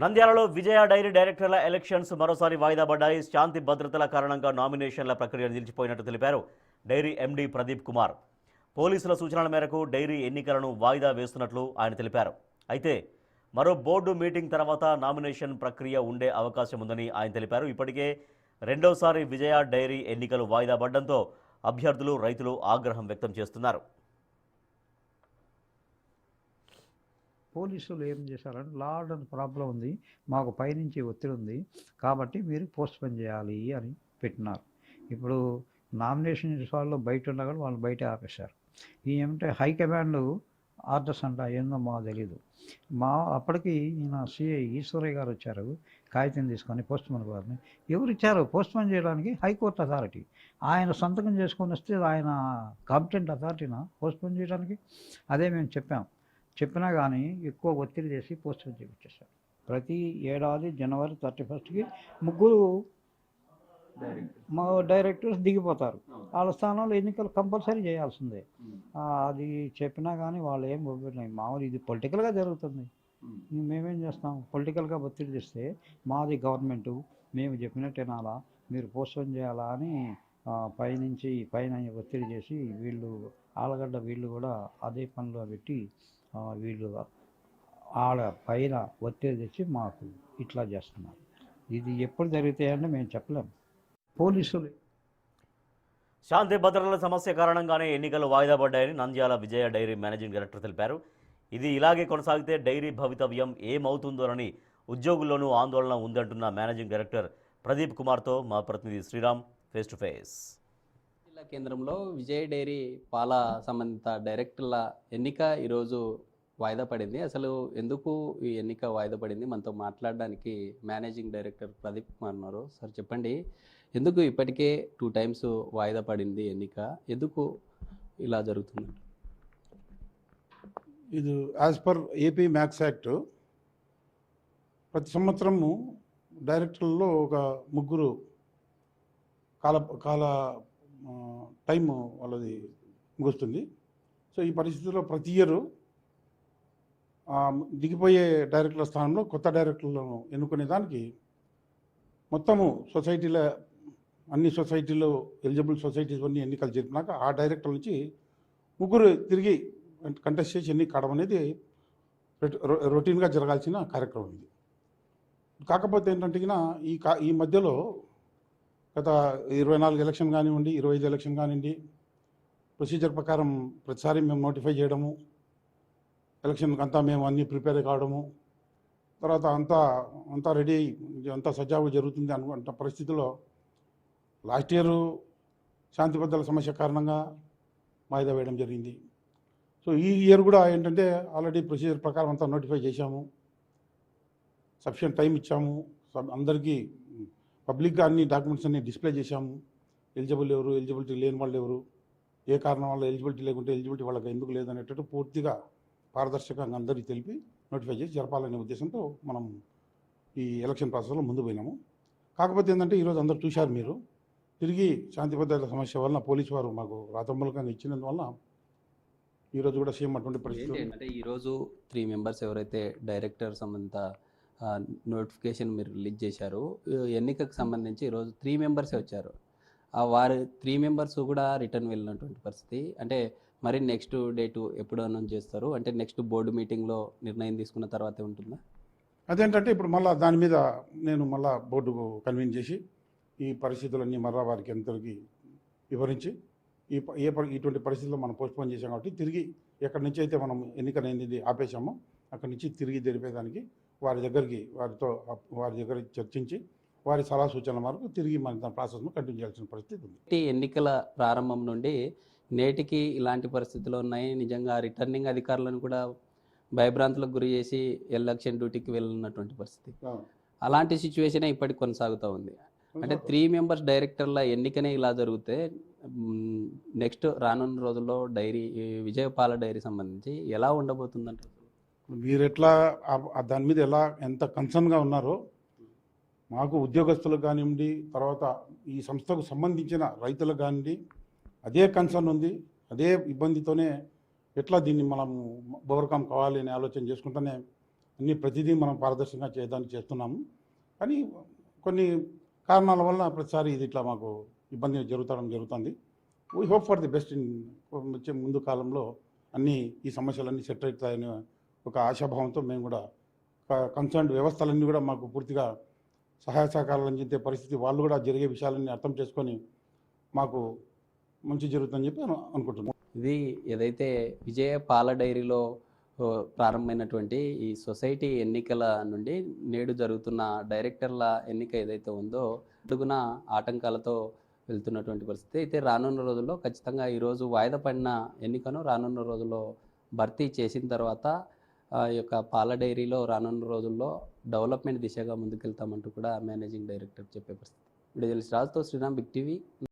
నంద్యాలలో విజయ డైరీ డైరెక్టర్ల ఎలక్షన్స్ మరోసారి వాయిదా పడ్డాయి. శాంతి భద్రతల కారణంగా నామినేషన్ల ప్రక్రియ నిలిచిపోయినట్టు తెలిపారు డైరీ ఎండీ ప్రదీప్ కుమార్. పోలీసుల సూచనల మేరకు డైరీ ఎన్నికలను వాయిదా వేస్తున్నట్లు ఆయన తెలిపారు. అయితే మరో బోర్డు మీటింగ్ తర్వాత నామినేషన్ ప్రక్రియ ఉండే అవకాశం ఉందని ఆయన తెలిపారు. ఇప్పటికే రెండోసారి విజయ డైరీ ఎన్నికలు వాయిదా పడడంతో అభ్యర్థులు, రైతులు ఆగ్రహం వ్యక్తం చేస్తున్నారు. పోలీసులు ఏం చేశారంటే లా ఆర్డర్ ప్రాబ్లం ఉంది, మాకు పైనుంచి ఒత్తిడి ఉంది కాబట్టి మీరు పోస్ట్పోన్ చేయాలి అని పెట్టినారు. ఇప్పుడు నామినేషన్ వాళ్ళు బయట ఉన్నా కూడా వాళ్ళు బయట ఆపేశారు. ఏమంటే హైకమాండ్ ఆర్డర్స్ అంట ఏందో మాకు తెలీదు. అప్పటికి ఈయన సిఐ ఈశ్వరయ్య గారు వచ్చారు, కాగితం తీసుకొని పోస్ట్పోన్ గారిని ఎవరు ఇచ్చారు పోస్ట్పోన్ చేయడానికి? High court authority. ఆయన సంతకం చేసుకొని వస్తే ఆయన కాంపిటెంట్ అథారిటీనా పోస్ట్పోన్ చేయడానికి? అదే మేము చెప్పినా కానీ ఎక్కువ ఒత్తిడి చేసి పోస్ట్పోన్ చేయించేశారు. ప్రతి ఏడాది జనవరి 31కి ముగ్గురు మా డైరెక్టర్స్ దిగిపోతారు. వాళ్ళ స్థానంలో ఎన్నికలు కంపల్సరీ చేయాల్సిందే. అది చెప్పినా కానీ వాళ్ళు ఏం ఒప్పుకున్నాయి. మామూలు ఇది పొలిటికల్గా జరుగుతుంది, మేమేం చేస్తాం? పొలిటికల్గా ఒత్తిడి చేస్తే మాది గవర్నమెంటు, మేము చెప్పినట్టేనాలా, మీరు పోస్ట్పోన్ చేయాలా అని పైన ఒత్తిడి చేసి వీళ్ళు ఆలగడ్డ వీళ్ళు కూడా అదే పనిలో పెట్టి వీళ్ళు ఆడ పైన ఒత్తిడి తెచ్చి మాకు ఇట్లా చేస్తున్నారు. ఇది ఎప్పుడు జరుగుతాయంటే మేము చెప్పలేము. పోలీసులు శాంతి భద్రతల సమస్య కారణంగానే ఎన్నికలు వాయిదా పడ్డాయని నంద్యాల విజయ డైరీ మేనేజింగ్ డైరెక్టర్ తెలిపారు. ఇది ఇలాగే కొనసాగితే డైరీ భవితవ్యం ఏమవుతుందోనని ఉద్యోగుల్లోనూ ఆందోళన ఉందంటున్న మేనేజింగ్ డైరెక్టర్ ప్రదీప్ కుమార్తో మా ప్రతినిధి శ్రీరామ్ ఫేస్ టు ఫేస్. జిల్లా కేంద్రంలో విజయ డైరీ పాల సంబంధిత డైరెక్టర్ల ఎన్నిక ఈరోజు వాయిదా పడింది. అసలు ఎందుకు ఈ ఎన్నిక వాయిదా పడింది? మనతో మాట్లాడడానికి మేనేజింగ్ డైరెక్టర్ ప్రదీప్ కుమార్ ఉన్నారు. సార్ చెప్పండి, ఎందుకు ఇప్పటికే 2 times వాయిదా పడింది ఎన్నిక? ఎందుకు ఇలా జరుగుతుంది? ఇది as per AP max act ప్రతి సంవత్సరము డైరెక్టర్లలో ఒక ముగ్గురు కాల టైం వాళ్ళది ముగుస్తుంది. సో ఈ పరిస్థితుల్లో ప్రతి ఇయర్ దిగిపోయే డైరెక్టర్ల స్థానంలో కొత్త డైరెక్టర్లను ఎన్నుకునే దానికి మొత్తము సొసైటీల అన్ని సొసైటీలో ఎలిజిబుల్ సొసైటీస్ అన్ని ఎన్నికలు జరిపినాక ఆ డైరెక్టర్ నుంచి ముగ్గురు తిరిగి కంటెస్ట్ చేసి ఎన్నిక కావడం అనేది రొటీన్గా జరగాల్సిన కార్యక్రమం ఇది. కాకపోతే ఏంటంటే ఈ మధ్యలో గత 24 ఎలక్షన్ కానివ్వండి, 25 ఎలక్షన్ కానివ్వండి, ప్రొసీజర్ ప్రకారం ప్రతిసారి మేము నోటిఫై చేయడము, ఎలక్షన్కి అంతా మేము అన్నీ ప్రిపేర్ కావడము, తర్వాత అంతా రెడీ అంతా సజావుగా జరుగుతుంది అనుకుంటున్న పరిస్థితుల్లో లాస్ట్ ఇయర్ శాంతి భద్రతల సమస్య కారణంగా వాయిదా వేయడం జరిగింది. సో ఈ ఇయర్ కూడా ఏంటంటే ఆల్రెడీ ప్రొసీజర్ ప్రకారం అంతా నోటిఫై చేశాము, సఫిషియంట్ టైం ఇచ్చాము, అందరికీ పబ్లిక్గా అన్ని డాక్యుమెంట్స్ అన్ని డిస్ప్లే చేశాము. ఎలిజిబుల్ ఎవరు, ఎలిజిబిలిటీ లేని వాళ్ళు ఎవరు, ఏ కారణం వల్ల ఎలిజిబిలిటీ లేకుంటే ఎలిజిబిలిటీ వాళ్ళకి ఎందుకు లేదనేటట్టు పూర్తిగా పారదర్శకంగా అందరికీ తెలిపి నోటిఫై చేసి జరపాలనే ఉద్దేశంతో మనం ఈ ఎలక్షన్ ప్రాసెస్లో ముందు పోయినాము. కాకపోతే ఏంటంటే ఈరోజు అందరూ చూశారు, మీరు తిరిగి శాంతి భద్రతల సమస్య వలన పోలీసు వారు మాకు రాతమూలకంగా ఇచ్చినందువల్ల ఈరోజు కూడా సేమ్ అటువంటి పరిస్థితి. అంటే ఈరోజు 3 members ఎవరైతే డైరెక్టర్ సంబంధిత నోటిఫికేషన్ మీరు రిలీజ్ చేశారు, ఎన్నికకు సంబంధించి ఈరోజు 3 members వచ్చారు. వారు 3 members కూడా రిటర్న్ వెళ్ళినటువంటి పరిస్థితి. అంటే మరి నెక్స్ట్ డేటు ఎప్పుడు అనౌన్స్ చేస్తారు? అంటే నెక్స్ట్ బోర్డు మీటింగ్లో నిర్ణయం తీసుకున్న తర్వాతే ఉంటుందా? అదేంటంటే ఇప్పుడు మళ్ళీ దాని మీద నేను మళ్ళీ బోర్డుకు కన్వీన్ చేసి ఈ పరిస్థితులన్నీ మళ్ళా వారికి అందరికీ వివరించి ఇటువంటి పరిస్థితుల్లో మనం పోస్ట్పోన్ చేసాం కాబట్టి తిరిగి ఎక్కడి నుంచి అయితే మనం ఎన్నికనేది ఆపేశామో అక్కడి నుంచి తిరిగి జరిపేదానికి వారి దగ్గర చర్చించి వారి సలహా సూచనల మేరకు తిరిగి మన దాని ప్రాసెస్ను కంటిన్యూ చేయాల్సిన పరిస్థితి ఉంది. ఎన్నికల ప్రారంభం నుండి నేటికి ఇలాంటి పరిస్థితులు ఉన్నాయి. నిజంగా రిటర్నింగ్ అధికారులను కూడా భయభ్రాంతులకు గురి చేసి ఎలక్షన్ డ్యూటీకి వెళ్ళినటువంటి పరిస్థితి. అలాంటి సిచ్యువేషనే ఇప్పటికి కొనసాగుతూ ఉంది. అంటే 3 members డైరెక్టర్ల ఎన్నికనే ఇలా జరిగితే నెక్స్ట్ రానున్న రోజుల్లో విజయపాల డైరీ సంబంధించి ఎలా ఉండబోతుందంటే మీరు ఎట్లా దాని మీద ఎంత కన్సర్న్గా ఉన్నారో మాకు ఉద్యోగస్తులకు కానివ్వండి, తర్వాత ఈ సంస్థకు సంబంధించిన రైతులకు కానివ్వండి అదే కన్సర్న్ ఉంది. అదే ఇబ్బందితోనే ఎట్లా దీన్ని మనం ఓవర్కమ్ కావాలి అనే ఆలోచన చేసుకుంటూనే ప్రతిదీ మనం పారదర్శకంగా చేయడానికి చేస్తున్నాము. కానీ కొన్ని కారణాల వల్ల ప్రతిసారి ఇది ఇట్లా మాకు ఇబ్బంది జరుగుతుంది. We hope for the best in వచ్చే ముందు కాలంలో ఈ సమస్యలన్నీ సెట్ అవుతాయనే ఒక ఆశాభావంతో మేము కూడా కన్సర్న్డ్ వ్యవస్థలన్నీ కూడా మాకు పూర్తిగా సహాయ సహకారాలు అందించే పరిస్థితి, వాళ్ళు కూడా జరిగే విషయాలన్నీ అర్థం చేసుకొని మాకు మంచి జరుగుతుందని చెప్పి అనుకుంటున్నాం. ఇది ఏదైతే విజయ పాల డైరీలో ప్రారంభమైనటువంటి ఈ సొసైటీ ఎన్నికల నుండి నేడు జరుగుతున్న డైరెక్టర్ల ఎన్నిక ఏదైతే ఉందో అడుగున ఆటంకాలతో వెళ్తున్నటువంటి పరిస్థితి అయితే రానున్న రోజుల్లో ఖచ్చితంగా ఈరోజు వాయిదా పడిన ఎన్నికను రానున్న రోజుల్లో భర్తీ చేసిన తర్వాత ఈ యొక్క పాల డైరీలో రానున్న రోజుల్లో డెవలప్మెంట్ దిశగా ముందుకెళ్తామంటూ కూడా మేనేజింగ్ డైరెక్టర్ చెప్పే పరిస్థితి. వీడియో రాజుతో శ్రీరామ్, బిగ్ టీవీ.